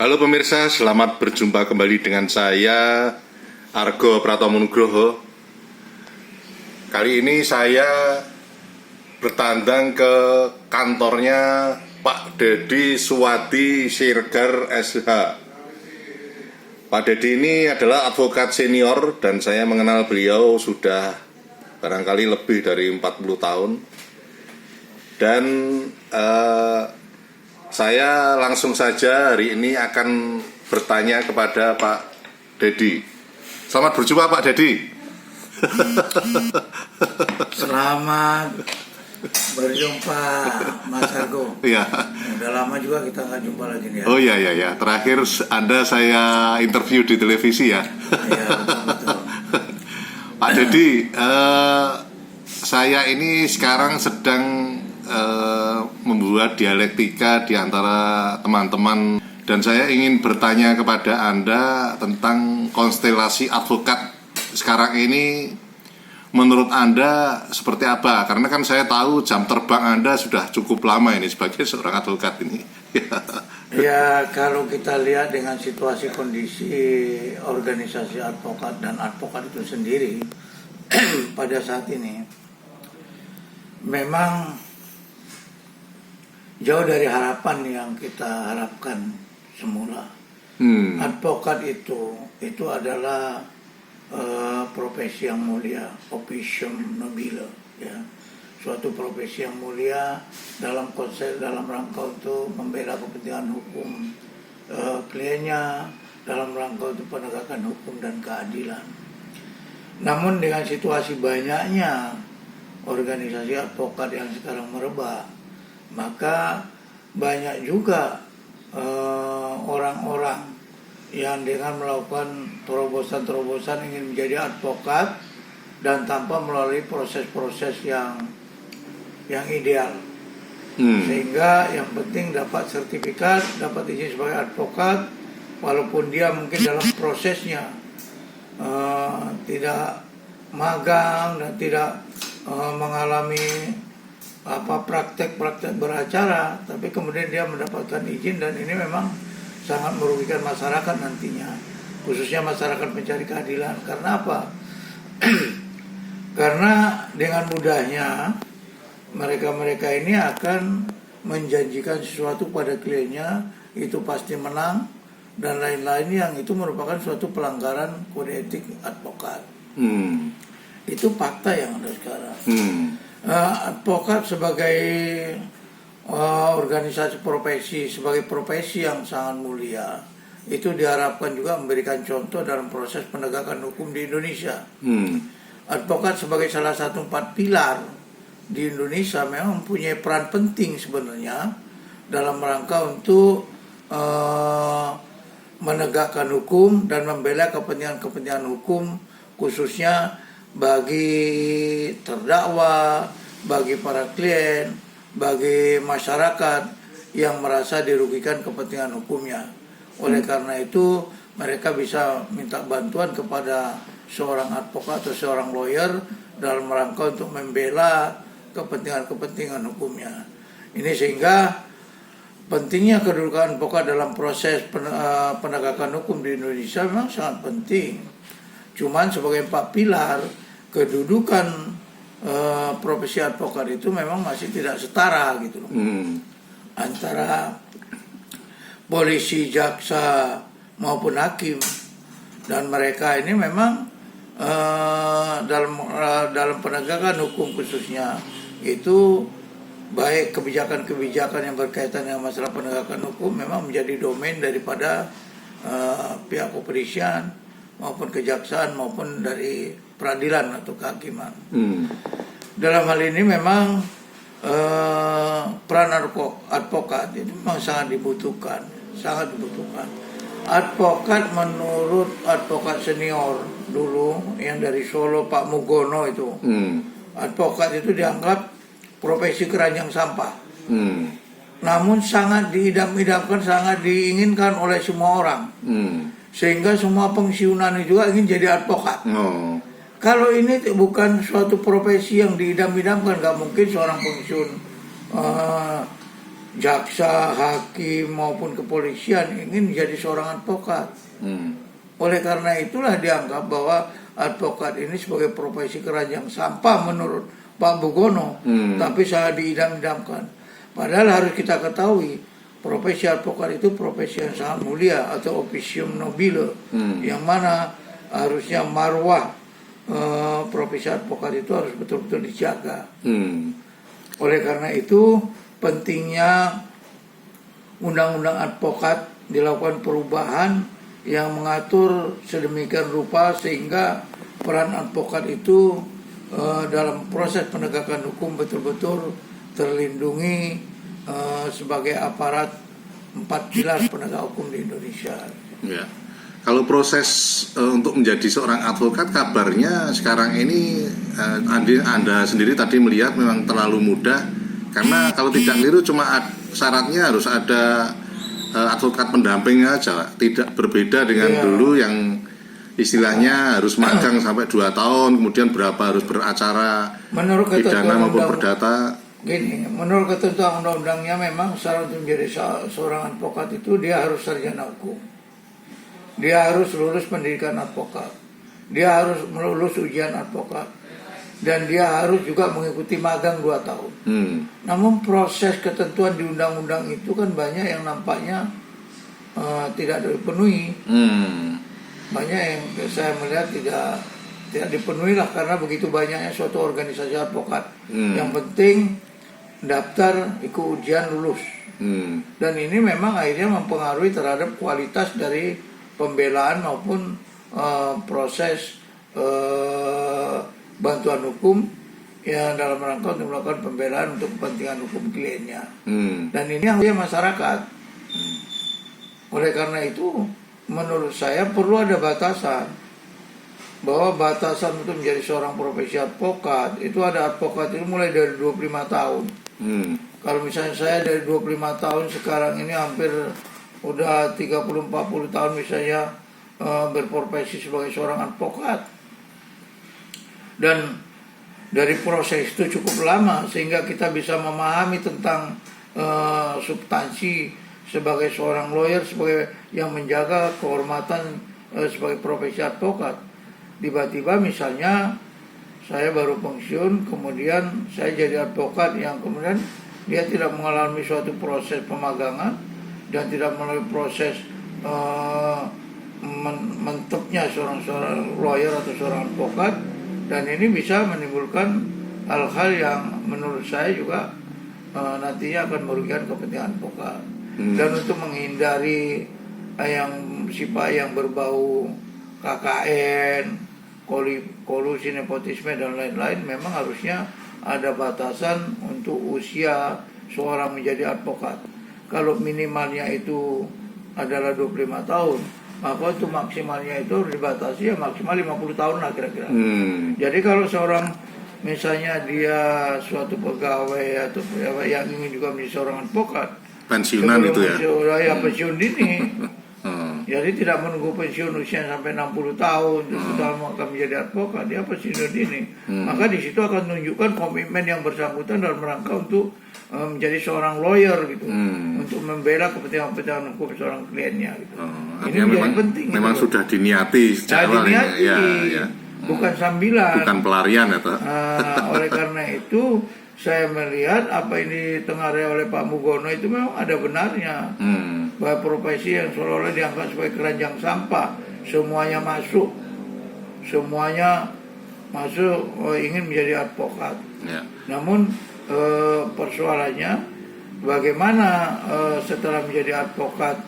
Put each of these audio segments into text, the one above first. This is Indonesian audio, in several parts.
Halo pemirsa, selamat berjumpa kembali dengan saya Argo Pratomo Nugroho. Kali ini saya bertandang ke kantornya Pak Dedi Suwadi Siregar SH. Pak Dedi ini adalah advokat senior dan saya mengenal beliau sudah barangkali lebih dari 40 tahun. Dan saya langsung saja hari ini akan bertanya kepada Pak Dedi. Selamat berjumpa Pak Dedi. Selamat berjumpa Mas Argo. Iya. Udah lama juga kita nggak jumpa lagi nih ya. Oh iya. Terakhir Anda saya interview di televisi ya. Iya, betul. Pak Dedi, saya ini sekarang sedang membuat dialektika di antara teman-teman dan saya ingin bertanya kepada Anda tentang konstelasi advokat sekarang ini. Menurut Anda seperti apa? Karena kan saya tahu jam terbang Anda sudah cukup lama ini sebagai seorang advokat ini. Ya, kalau kita lihat dengan situasi kondisi organisasi advokat dan advokat itu sendiri pada saat ini memang jauh dari harapan yang kita harapkan semula. Advokat itu adalah profesi yang mulia, officium nobile, ya, suatu profesi yang mulia dalam rangka untuk membela kepentingan hukum kliennya, dalam rangka untuk penegakan hukum dan keadilan. Namun dengan situasi banyaknya organisasi advokat yang sekarang merebak, maka banyak juga orang-orang yang dengan melakukan terobosan-terobosan ingin menjadi advokat dan tanpa melalui proses-proses yang ideal. Sehingga yang penting dapat sertifikat, dapat izin sebagai advokat, walaupun dia mungkin dalam prosesnya tidak magang dan tidak mengalami praktek-praktek beracara, tapi kemudian dia mendapatkan izin, dan ini memang sangat merugikan masyarakat nantinya, khususnya masyarakat pencari keadilan. Karena apa? Karena dengan mudahnya mereka ini akan menjanjikan sesuatu pada kliennya, itu pasti menang, dan lain-lain yang itu merupakan suatu pelanggaran kode etik advokat. Itu fakta yang ada sekarang. Advokat sebagai organisasi profesi, sebagai profesi yang sangat mulia, itu diharapkan juga memberikan contoh dalam proses penegakan hukum di Indonesia. Advokat sebagai salah satu 4 pilar di Indonesia memang mempunyai peran penting sebenarnya dalam rangka untuk menegakkan hukum dan membela kepentingan hukum, khususnya bagi terdakwa, bagi para klien, bagi masyarakat yang merasa dirugikan kepentingan hukumnya. Oleh karena itu mereka bisa minta bantuan kepada seorang advokat atau seorang lawyer dalam rangka untuk membela kepentingan hukumnya. Ini sehingga pentingnya kedudukan advokat dalam proses penegakan hukum di Indonesia memang sangat penting. Cuman sebagai 4 pilar, kedudukan profesi advokat itu memang masih tidak setara gitu loh. Antara polisi, jaksa maupun hakim, dan mereka ini memang dalam penegakan hukum khususnya itu baik kebijakan-kebijakan yang berkaitan dengan masalah penegakan hukum memang menjadi domain daripada pihak kepolisian maupun kejaksaan maupun dari peradilan atau kehakiman. Dalam hal ini memang peran advokat itu memang sangat dibutuhkan. Advokat menurut advokat senior dulu yang dari Solo, Pak Mugono itu, advokat itu dianggap profesi keranjang sampah. Namun sangat diidam-idamkan, sangat diinginkan oleh semua orang. Sehingga semua pensiunan juga ingin jadi advokat. Kalau ini bukan suatu profesi yang diidam-idamkan, nggak mungkin seorang pensiun jaksa, hakim maupun kepolisian ingin menjadi seorang advokat. Oleh karena itulah dianggap bahwa advokat ini sebagai profesi keranjang sampah menurut Pak Mugono, tapi sangat diidam-idamkan. Padahal harus kita ketahui, profesi advokat itu profesi yang sangat mulia atau officium nobile, yang mana harusnya marwah profesi advokat itu harus betul-betul dijaga. Oleh karena itu pentingnya undang-undang advokat dilakukan perubahan yang mengatur sedemikian rupa sehingga peran advokat itu dalam proses penegakan hukum betul-betul terlindungi sebagai aparat 4 pilar penegak hukum di Indonesia. Ya. Kalau proses untuk menjadi seorang advokat, kabarnya sekarang ini Anda sendiri tadi melihat memang terlalu mudah, karena kalau tidak keliru cuma syaratnya harus ada advokat pendamping aja, tidak berbeda dengan dulu yang istilahnya harus magang sampai 2 tahun, kemudian berapa harus beracara pidana maupun perdata. Gini, menurut ketentuan undang-undangnya memang syarat untuk menjadi seorang advokat itu dia harus sarjana hukum, dia harus lulus pendidikan advokat, dia harus lulus ujian advokat, dan dia harus juga mengikuti magang 2 tahun. Namun proses ketentuan di undang-undang itu kan banyak yang nampaknya tidak dipenuhi. Banyak yang saya melihat tidak dipenuhi lah, karena begitu banyaknya suatu organisasi advokat. Yang penting daftar, ikut ujian, lulus. Dan ini memang akhirnya mempengaruhi terhadap kualitas dari pembelaan maupun proses bantuan hukum yang dalam rangka untuk melakukan pembelaan untuk kepentingan hukum kliennya. Dan ini yang masyarakat. Oleh karena itu menurut saya perlu ada batasan, bahwa batasan untuk menjadi seorang profesi advokat itu ada advokat itu mulai dari 25 tahun. Kalau misalnya saya dari 25 tahun sekarang ini hampir udah 30-40 tahun misalnya berprofesi sebagai seorang advokat, dan dari proses itu cukup lama sehingga kita bisa memahami tentang substansi sebagai seorang lawyer, sebagai yang menjaga kehormatan sebagai profesi advokat. Tiba-tiba misalnya saya baru pensiun, kemudian saya jadi advokat yang kemudian dia tidak mengalami suatu proses pemagangan dan tidak melalui proses mentupnya seorang lawyer atau seorang advokat, dan ini bisa menimbulkan hal-hal yang menurut saya juga nantinya akan merugikan kepentingan advokat. Dan untuk menghindari yang sifat yang berbau KKN, kolusi, nepotisme dan lain-lain, memang harusnya ada batasan untuk usia seorang menjadi advokat. Kalau minimalnya itu adalah 25 tahun, maka itu maksimalnya itu harus dibatasi ya maksimal 50 tahun lah kira-kira. Jadi kalau seorang misalnya dia suatu pegawai atau yang ingin juga menjadi seorang advokat, pensiunan itu ya, pensiun dini. Jadi tidak menunggu pensiun usia sampai 60 tahun sudah akan menjadi advokat, dia pensiun dini. Maka di situ akan menunjukkan komitmen yang bersangkutan dalam rangka untuk menjadi seorang lawyer gitu, untuk membela kepentingan hukum seorang kliennya gitu. Ini menjadi penting. Memang gitu. Sudah diniati sejak awal ya. Bukan sambilan, bukan pelarian atau. Oleh karena itu saya melihat apa ini ditengarai oleh Pak Mugono itu memang ada benarnya, bahwa profesi yang seolah-olah dianggap sebagai keranjang sampah, semuanya masuk ingin menjadi advokat. Namun persoalannya bagaimana setelah menjadi advokat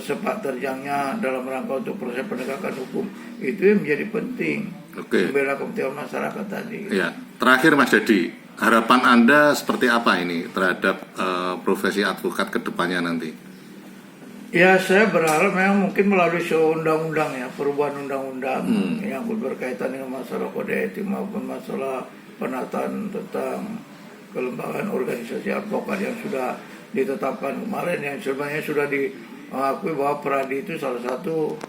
sepak terjangnya dalam rangka untuk proses penegakan hukum, itu yang menjadi penting. Membela kepentingan masyarakat tadi. Ya. Terakhir Mas Dedi, harapan Anda seperti apa ini terhadap profesi advokat ke depannya nanti? Ya, saya berharap memang mungkin melalui undang-undang ya, perubahan undang-undang yang berkaitan dengan masalah kode etik maupun masalah penataan tentang kelembagaan organisasi advokat yang sudah ditetapkan kemarin, yang sebenarnya sudah diakui bahwa Pradi itu salah satu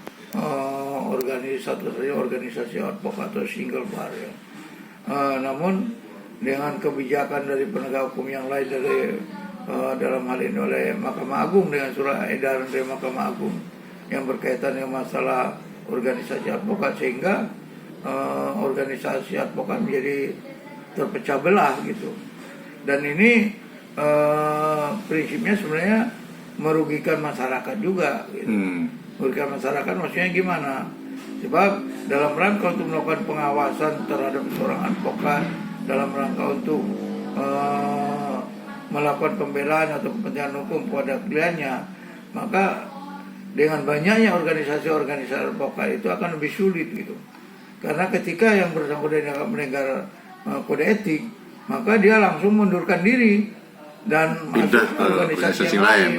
organisasi advokat atau single bar ya. Namun dengan kebijakan dari penegak hukum yang lain, dari dalam hal ini oleh Mahkamah Agung dengan surat edaran dari Mahkamah Agung yang berkaitan dengan masalah organisasi advokat, sehingga organisasi advokat menjadi terpecah belah gitu. Dan ini prinsipnya sebenarnya merugikan masyarakat juga gitu. Merugikan masyarakat maksudnya gimana? Sebab dalam rangka untuk melakukan pengawasan terhadap seorang advokat, dalam rangka untuk melakukan pembelaan atau kepentingan hukum kepada kliennya, maka dengan banyaknya organisasi-organisasi advokat itu akan lebih sulit gitu. Karena ketika yang bersangkutan melanggar kode etik, maka dia langsung mundurkan diri dan masuk ke organisasi yang lain.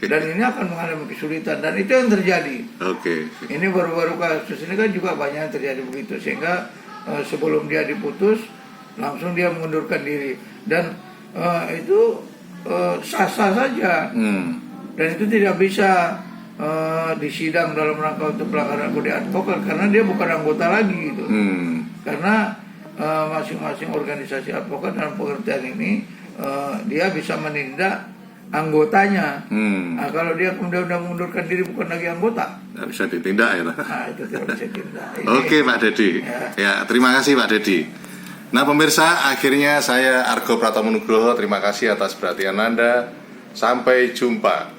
Dan ini akan mengalami kesulitan, dan itu yang terjadi. Ini baru-baru kasus ini kan juga banyak yang terjadi begitu, sehingga sebelum dia diputus langsung dia mengundurkan diri, dan itu sah-sah saja. Dan itu tidak bisa disidang dalam rangka untuk pelanggaran kode advokat karena dia bukan anggota lagi gitu. Karena masing-masing organisasi advokat dalam pengertian ini dia bisa menindak anggotanya. Nah, kalau dia kemudian sudah mengundurkan diri bukan lagi anggota, tidak bisa ditindak ya. Nah, itu tidak bisa ditindak. Oke Pak Dedi. Ya, terima kasih Pak Dedi. Nah pemirsa, akhirnya saya Argo Pratama Nugroho terima kasih atas perhatian Anda. Sampai jumpa.